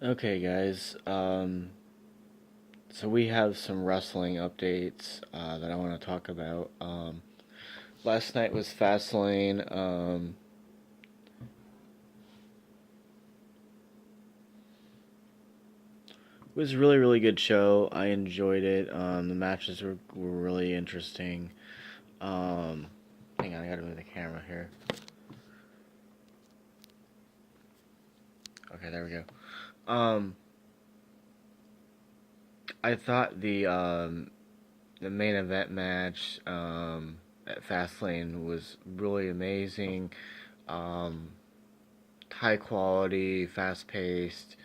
Okay, guys. So we have some wrestling updates that I want to talk about. Last night was Fastlane. It was a really, really good show. I enjoyed it. The matches were really interesting. Um, Hang on, I gotta move the camera here. Okay, there we go. Um, I thought the main event match at Fastlane was really amazing. Um, High quality, fast paced.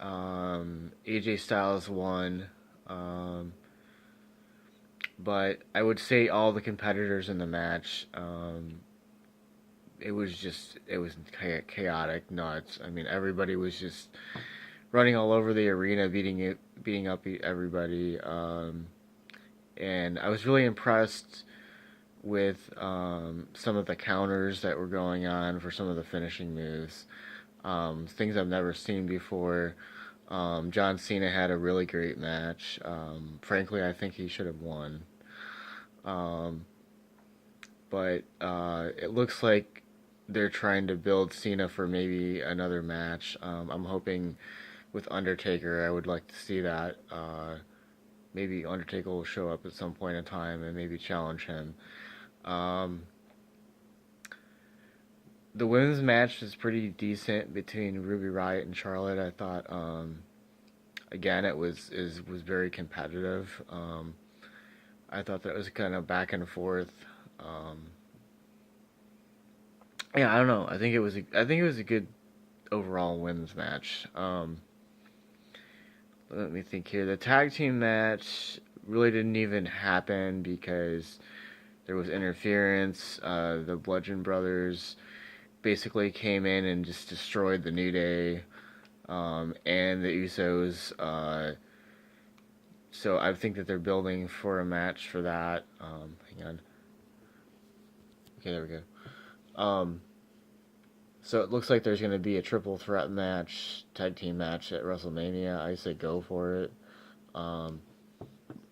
AJ Styles won, um, but I would say all the competitors in the match, it was chaotic, nuts. I mean, everybody was just running all over the arena, beating up everybody. And I was really impressed with some of the counters that were going on for some of the finishing moves. Things I've never seen before. John Cena had a really great match. Frankly, I think he should have won. Um, but it looks like they're trying to build Cena for maybe another match. I'm hoping with Undertaker, I would like to see that. Maybe Undertaker will show up at some point in time and maybe challenge him. Um, the women's match was pretty decent between Ruby Riott and Charlotte. I thought again it was very competitive. I thought that was kind of back and forth. Um, yeah, I don't know. I think it was a good overall women's match. Let me think here. The tag team match really didn't even happen because there was interference. The Bludgeon Brothers basically came in and just destroyed the New Day and the Usos. So I think that they're building for a match for that. Hang on. Okay, there we go. So it looks like there's going to be a triple threat match, tag team match at WrestleMania. I say go for it. Um,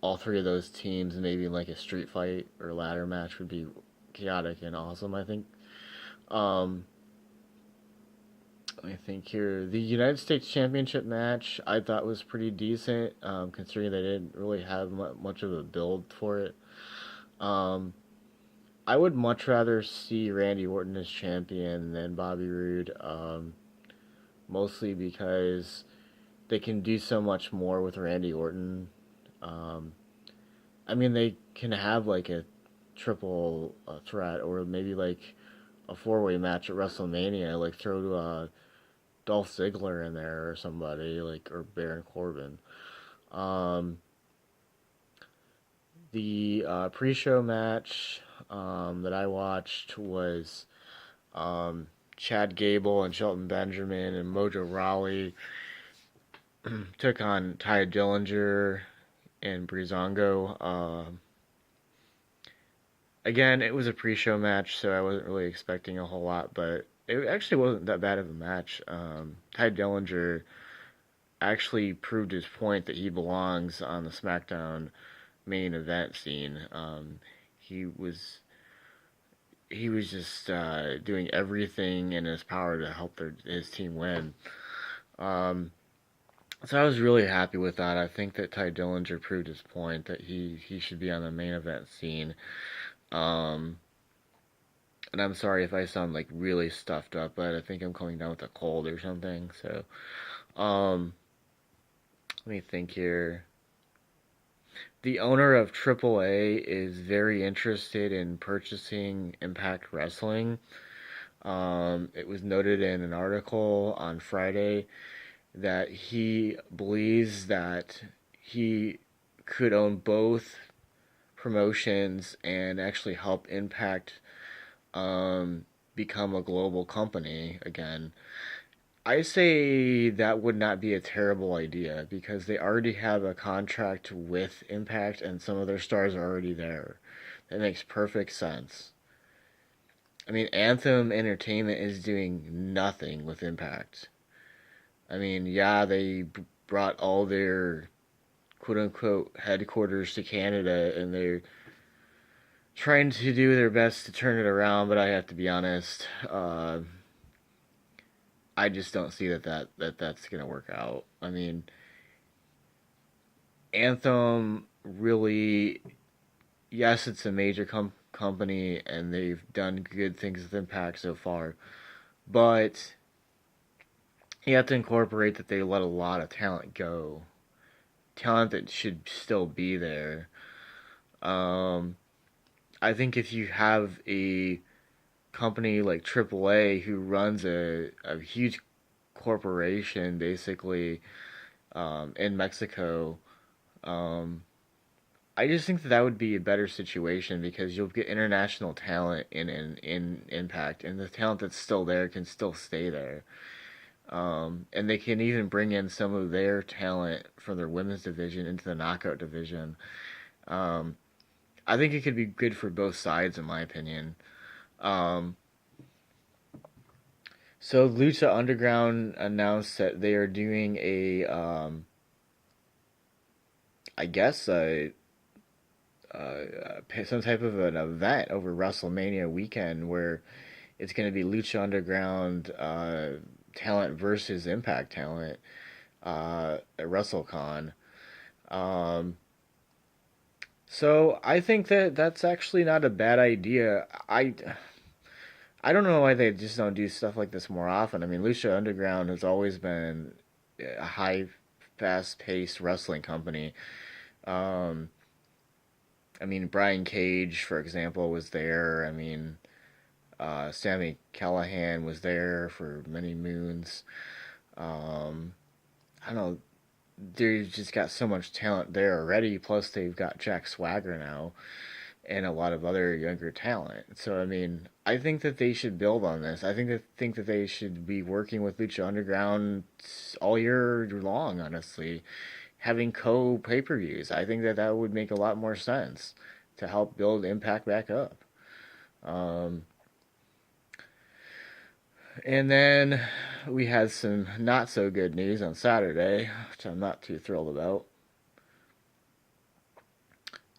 all three of those teams, maybe like a street fight or ladder match, would be chaotic and awesome. I think. Um, I think here the United States Championship match I thought was pretty decent, considering they didn't really have much of a build for it. Um, I would much rather see Randy Orton as champion than Bobby Roode, mostly because they can do so much more with Randy Orton. Um, I mean, they can have like a triple threat or maybe like a four-way match at WrestleMania, like throw Dolph Ziggler in there or somebody like or Baron Corbin. Um, the pre-show match that I watched was um, Chad Gable and Shelton Benjamin and Mojo Rawley took on Ty Dillinger and Breezango. Again, it was a pre-show match, so I wasn't really expecting a whole lot, but it actually wasn't that bad of a match. Ty Dillinger actually proved his point that he belongs on the SmackDown main event scene. He was he was just doing everything in his power to help his team win. Um, so I was really happy with that. I think that Ty Dillinger proved his point that he should be on the main event scene. Um, and I'm sorry if I sound like really stuffed up, but I think I'm coming down with a cold or something. So, um, let me think here. The owner of AAA is very interested in purchasing Impact Wrestling. It was noted in an article on Friday that he believes that he could own both promotions and actually help Impact become a global company again. I say that would not be a terrible idea because they already have a contract with Impact and some of their stars are already there. That makes perfect sense. I mean, Anthem Entertainment is doing nothing with Impact. I mean, yeah, they brought all their quote unquote headquarters to Canada, and they're trying to do their best to turn it around. But I have to be honest, I just don't see that's gonna work out. I mean, Anthem really, yes, it's a major company, and they've done good things with Impact so far, but you have to incorporate that they let a lot of talent go, talent that should still be there. Um, I think if you have a company like AAA who runs a huge corporation basically in Mexico, um, I just think that that would be a better situation because you'll get international talent in Impact, and the talent that's still there can still stay there. And they can even bring in some of their talent from their women's division into the knockout division. Um, I think it could be good for both sides, in my opinion. Um, so Lucha Underground announced that they are doing I guess some type of an event over WrestleMania weekend where it's going to be Lucha Underground talent versus Impact talent at WrestleCon. Um, so I think that that's actually not a bad idea. I don't know why they just don't do stuff like this more often. I mean, Lucha Underground has always been a high, fast-paced wrestling company. Um, I mean, Brian Cage, for example, was there. I mean, Sammy Callahan was there for many moons. Um, I don't know. They've just got so much talent there already. Plus, they've got Jack Swagger now and a lot of other younger talent. So, I mean, I think that they should build on this. I think that they should be working with Lucha Underground all year long. Honestly, having co pay per views. I think that that would make a lot more sense to help build Impact back up. Um, and then we had some not so good news on Saturday, which I'm not too thrilled about.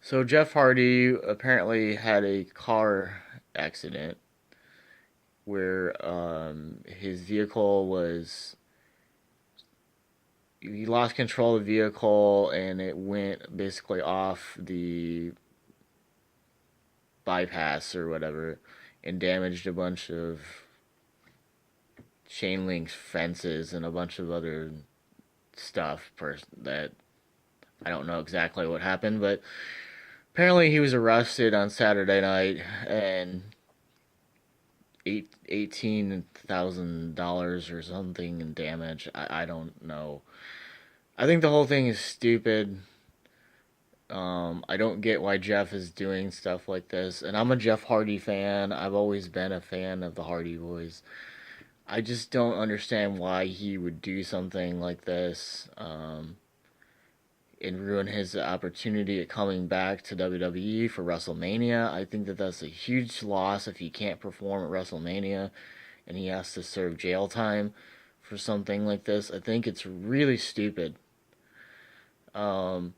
So Jeff Hardy apparently had a car accident where his vehicle was he lost control of the vehicle and it went basically off the bypass or whatever and damaged a bunch of chain link fences and a bunch of other stuff that I don't know exactly what happened, but apparently he was arrested on Saturday night and $18,000 or something in damage. I don't know. I think the whole thing is stupid. I don't get why Jeff is doing stuff like this, and I'm a Jeff Hardy fan. I've always been a fan of the Hardy Boys. I just don't understand why he would do something like this and ruin his opportunity at coming back to WWE for WrestleMania. I think that that's a huge loss if he can't perform at WrestleMania and he has to serve jail time for something like this. I think it's really stupid. Um,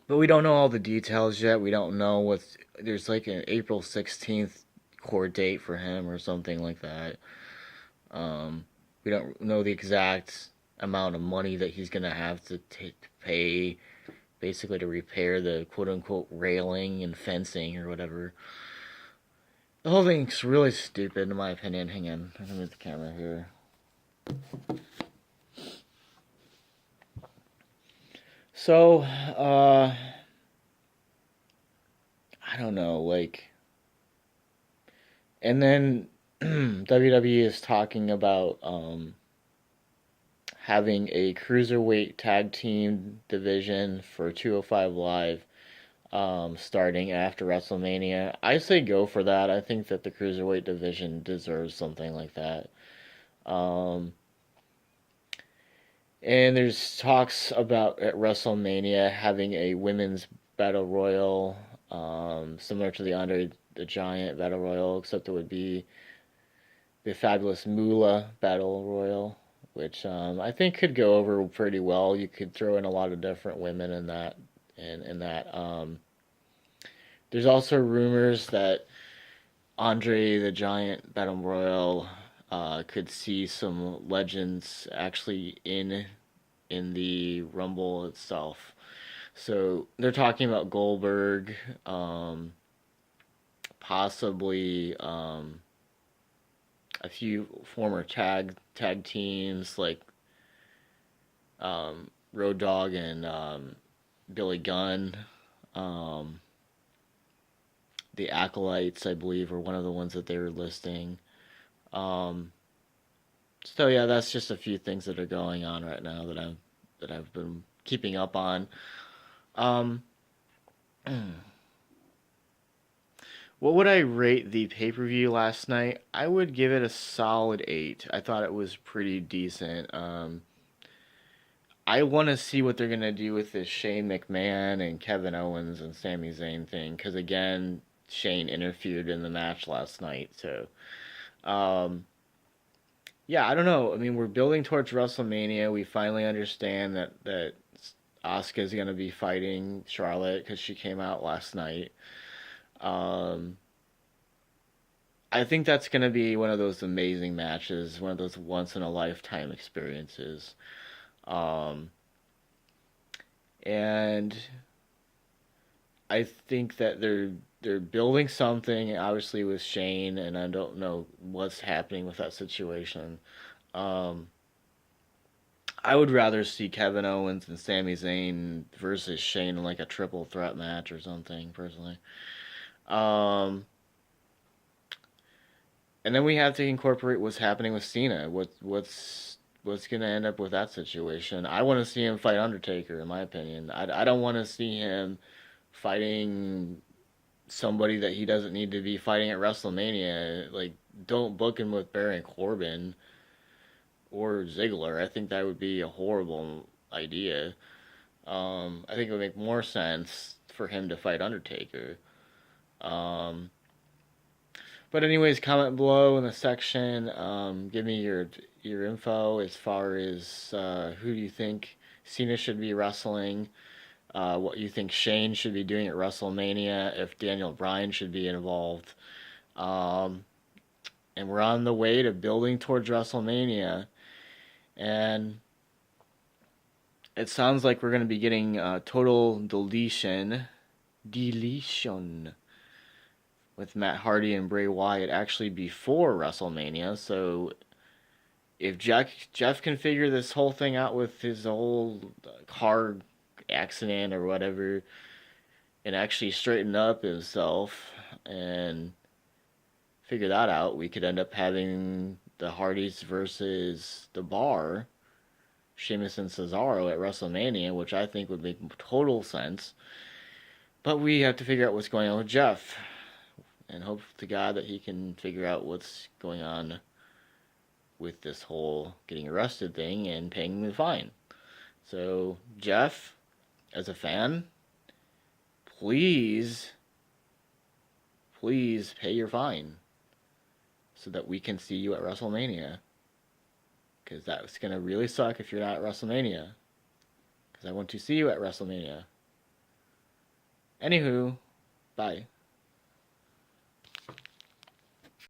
but we don't know all the details yet. We don't know what's there's like an April 16th court date for him or something like that. Um, we don't know the exact amount of money that he's gonna have to pay, basically to repair the quote unquote railing and fencing or whatever. The whole thing's really stupid in my opinion. Hang on, I'm gonna move the camera here. So, I don't know, like, and then WWE is talking about having a cruiserweight tag team division for 205 Live starting after WrestleMania. I say go for that. I think that the cruiserweight division deserves something like that. Um, and there's talks about at WrestleMania having a women's battle royal, similar to the Andre the Giant battle royal, except it would be the Fabulous Moolah battle royal which I think could go over pretty well. You could throw in a lot of different women in that, in that. There's also rumors that Andre the Giant Battle Royal could see some legends actually in the Rumble itself. So they're talking about Goldberg, possibly a few former tag teams like Road Dogg and Billy Gunn. Um, the Acolytes, I believe, are one of the ones that they were listing. Um, so yeah, that's just a few things that are going on right now that I've been keeping up on. Um, what would I rate the pay per view last night? I would give it a solid 8. I thought it was pretty decent. I want to see what they're gonna do with this Shane McMahon and Kevin Owens and Sami Zayn thing, because again, Shane interfered in the match last night. So, um, yeah, I don't know. I mean, we're building towards WrestleMania. We finally understand that Asuka is gonna be fighting Charlotte because she came out last night. Um, I think that's gonna be one of those amazing matches, one of those once in a lifetime experiences. Um, and I think that they're building something obviously with Shane, and I don't know what's happening with that situation. Um, I would rather see Kevin Owens and Sami Zayn versus Shane in like a triple threat match or something, personally. Um, and then we have to incorporate what's happening with Cena. What's gonna end up with that situation? I want to see him fight Undertaker, in my opinion. I don't want to see him fighting somebody that he doesn't need to be fighting at WrestleMania. Like, don't book him with Baron Corbin or Ziggler. I think that would be a horrible idea. I think it would make more sense for him to fight Undertaker. Um, but anyways, comment below in the section. Give me your info as far as who do you think Cena should be wrestling. What you think Shane should be doing at WrestleMania, if Daniel Bryan should be involved. Um, and we're on the way to building towards WrestleMania. And it sounds like we're going to be getting Total Deletion with Matt Hardy and Bray Wyatt actually before WrestleMania. So if Jeff can figure this whole thing out with his whole car accident or whatever, and actually straighten up himself and figure that out, we could end up having the Hardys versus the Bar, Sheamus and Cesaro at WrestleMania, which I think would make total sense. But we have to figure out what's going on with Jeff, and hope to God that he can figure out what's going on with this whole getting arrested thing and paying the fine. So, Jeff, as a fan, please, please pay your fine so that we can see you at WrestleMania. Because that's going to really suck if you're not at WrestleMania. Because I want to see you at WrestleMania. Anywho, bye.